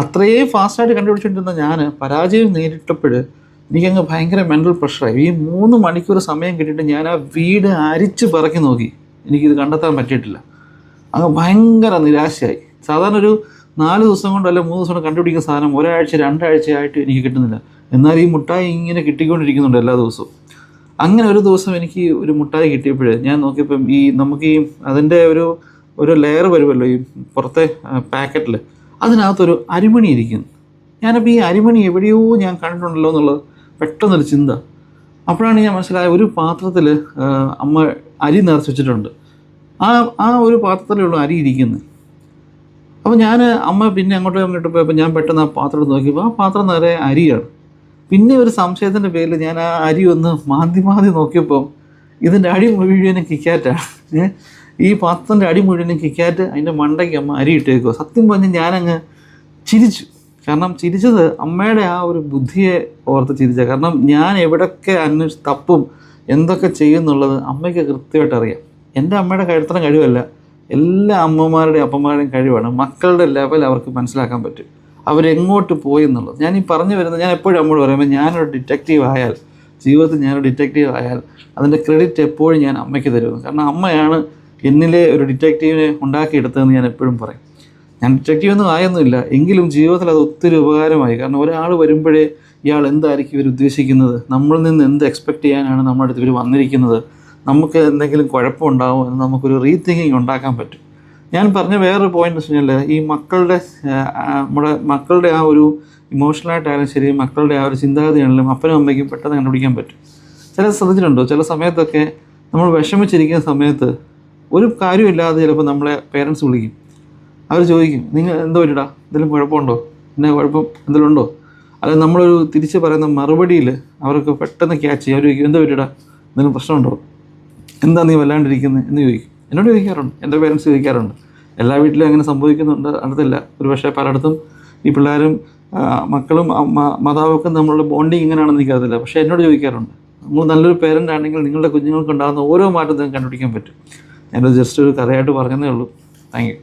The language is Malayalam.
അത്രയും ഫാസ്റ്റായിട്ട് കണ്ടുപിടിച്ചുകൊണ്ടിരുന്ന ഞാൻ പരാജയം നേരിട്ടപ്പോൾ എനിക്കങ്ങ് ഭയങ്കര മെൻ്റൽ പ്രഷറായി. ഈ 3 മണിക്കൂർ സമയം കിട്ടിയിട്ട് ഞാൻ ആ വീട് അരിച്ച് പറക്കി നോക്കി, എനിക്കിത് കണ്ടെത്താൻ പറ്റിയിട്ടില്ല. അങ്ങ് ഭയങ്കര നിരാശയായി. സാധാരണ ഒരു 4 ദിവസം കൊണ്ടോ അല്ല 3 ദിവസം കൊണ്ട് കണ്ടുപിടിക്കുന്ന സാധനം ഒരാഴ്ച 2 ആഴ്ചയായിട്ട് എനിക്ക് കിട്ടുന്നില്ല. എന്നാൽ ഈ മുട്ടായി ഇങ്ങനെ കിട്ടിക്കൊണ്ടിരിക്കുന്നുണ്ട് എല്ലാ ദിവസവും. അങ്ങനെ ഒരു ദിവസം എനിക്ക് ഒരു മുട്ടായി കിട്ടിയപ്പോൾ ഞാൻ നോക്കിയപ്പം നമുക്ക് അതിൻ്റെ ഒരു ലെയർ വരുമല്ലോ ഈ പുറത്തെ പാക്കറ്റിൽ, അതിനകത്തൊരു അരിമണി ഇരിക്കുന്നു. ഞാനപ്പോൾ ഈ അരിമണി എവിടെയോ ഞാൻ കണ്ടിട്ടുണ്ടല്ലോ എന്നുള്ളത് പെട്ടെന്നൊരു ചിന്ത. അപ്പോഴാണ് ഞാൻ മനസ്സിലായ ഒരു പാത്രത്തിൽ അമ്മ അരി നിറച്ച് വെച്ചിട്ടുണ്ട്. ആ ഒരു പാത്രത്തിലുള്ള അരി ഇരിക്കുന്നത്. അപ്പോൾ അമ്മ പിന്നെ അങ്ങോട്ട് പോയപ്പോൾ ഞാൻ പെട്ടെന്ന് ആ പാത്രം നോക്കിയപ്പോൾ ആ പാത്രം നിറയെ അരിയാണ്. പിന്നെ ഒരു സംശയത്തിൻ്റെ പേരിൽ ഞാൻ ആ അരി ഒന്ന് മാന്തി നോക്കിയപ്പോൾ ഇതിൻ്റെ അടി മുഴുവനും കിക്കാറ്റാണ്. ഈ പാത്രത്തിൻ്റെ അടി മുഴുവനും കിക്കാറ്റ്, അതിൻ്റെ മണ്ടയ്ക്ക് അമ്മ അരി ഇട്ടേക്കുക. സത്യം പറഞ്ഞ് ഞാനങ്ങ് ചിരിച്ചു. കാരണം ചിരിച്ചത് അമ്മയുടെ ആ ഒരു ബുദ്ധിയെ ഓർത്ത് ചിരിച്ചത്. കാരണം ഞാൻ എവിടെയൊക്കെ തപ്പും എന്തൊക്കെ ചെയ്യുന്നുള്ളത് അമ്മയ്ക്ക് കൃത്യമായിട്ട് അറിയാം. എൻ്റെ അമ്മയുടെ കഴുത്തരം കഴിവല്ല, എല്ലാ അമ്മമാരുടെയും അപ്പന്മാരുടെയും കഴിവാണ്. മക്കളുടെ ലെവൽ അവർക്ക് മനസ്സിലാക്കാൻ പറ്റും, അവരെങ്ങോട്ട് പോയി എന്നുള്ളത്. ഞാൻ പറഞ്ഞു വരുന്നത്, ഞാൻ എപ്പോഴും അമ്മയോട് പറയുമ്പോൾ ഞാനൊരു ഡിറ്റക്റ്റീവ് ആയാൽ, ജീവിതത്തിൽ ഞാനൊരു ഡിറ്റക്റ്റീവ് ആയാൽ അതിൻ്റെ ക്രെഡിറ്റ് എപ്പോഴും ഞാൻ അമ്മയ്ക്ക് തരുന്നു. കാരണം അമ്മയാണ് എന്നിലെ ഒരു ഡിറ്റക്റ്റീവിനെ ഉണ്ടാക്കിയെടുത്തതെന്ന് ഞാൻ എപ്പോഴും പറയും. ഞാൻ ഡിറ്റക്റ്റീവൊന്നും ആയൊന്നുമില്ല, എങ്കിലും ജീവിതത്തിൽ അത് ഒത്തിരി ഉപകാരമായി. കാരണം ഒരാൾ വരുമ്പോഴേ ഇയാൾ എന്തായിരിക്കും ഇവർ ഉദ്ദേശിക്കുന്നത്, നമ്മളിൽ നിന്ന് എന്ത് എക്സ്പെക്റ്റ് ചെയ്യാനാണ് നമ്മുടെ അടുത്ത് ഇവർ വന്നിരിക്കുന്നത്, നമുക്ക് എന്തെങ്കിലും കുഴപ്പമുണ്ടാകുമോ എന്ന് നമുക്കൊരു റീതിങ്കിങ് ഉണ്ടാക്കാൻ പറ്റും. ഞാൻ പറഞ്ഞ വേറൊരു പോയിന്റ് എന്ന് വെച്ച് കഴിഞ്ഞാൽ ഈ മക്കളുടെ ആ ഒരു ഇമോഷണലായിട്ടായാലും ശരി, മക്കളുടെ ആ ഒരു ചിന്താഗതിയാണെങ്കിലും അപ്പനും അമ്മയ്ക്കും പെട്ടെന്ന് കണ്ടുപിടിക്കാൻ പറ്റും. ശ്രദ്ധിച്ചിട്ടുണ്ടോ, ചില സമയത്തൊക്കെ നമ്മൾ വിഷമിച്ചിരിക്കുന്ന സമയത്ത് ഒരു കാര്യമില്ലാതെ ചിലപ്പോൾ നമ്മളെ പേരൻസ് വിളിക്കും. അവർ ചോദിക്കും, നിങ്ങൾ എന്തോ പറ്റിടാ, എന്തെങ്കിലും കുഴപ്പമുണ്ടോ, എന്നെ കുഴപ്പം എന്തെങ്കിലും ഉണ്ടോ? അല്ലെങ്കിൽ നമ്മളൊരു തിരിച്ച് പറയുന്ന മറുപടിയിൽ അവർക്ക് പെട്ടെന്ന് ക്യാച്ച് ചെയ്യും. അവർ ചോദിക്കും, എന്തോ പറ്റിടാ, എന്തെങ്കിലും പ്രശ്നമുണ്ടോ, എന്താ നീ വല്ലാണ്ടിരിക്കുന്നത് എന്ന് ചോദിക്കും. എന്നോട് ചോദിക്കാറുണ്ട്, എൻ്റെ പേരൻസ് ചോദിക്കാറുണ്ട്. എല്ലാ വീട്ടിലും അങ്ങനെ സംഭവിക്കുന്നുണ്ട് അടുത്തില്ല. ഒരു പക്ഷേ പലയിടത്തും ഈ പിള്ളേരും മക്കളും മാതാവൊക്കെ നമ്മളുടെ ബോണ്ടിങ് ഇങ്ങനെയാണെന്ന് എനിക്കറിയില്ല. പക്ഷേ എന്നോട് ചോദിക്കാറുണ്ട്. നമ്മൾ നല്ലൊരു പേരൻ്റ് ആണെങ്കിൽ നിങ്ങളുടെ കുഞ്ഞുങ്ങൾക്ക് ഉണ്ടാകുന്ന ഓരോ മാറ്റവും കണ്ടുപിടിക്കാൻ പറ്റും. ഞാനത് ജസ്റ്റ് ഒരു കഥയായിട്ട് പറഞ്ഞതേ ഉള്ളൂ. Thank you.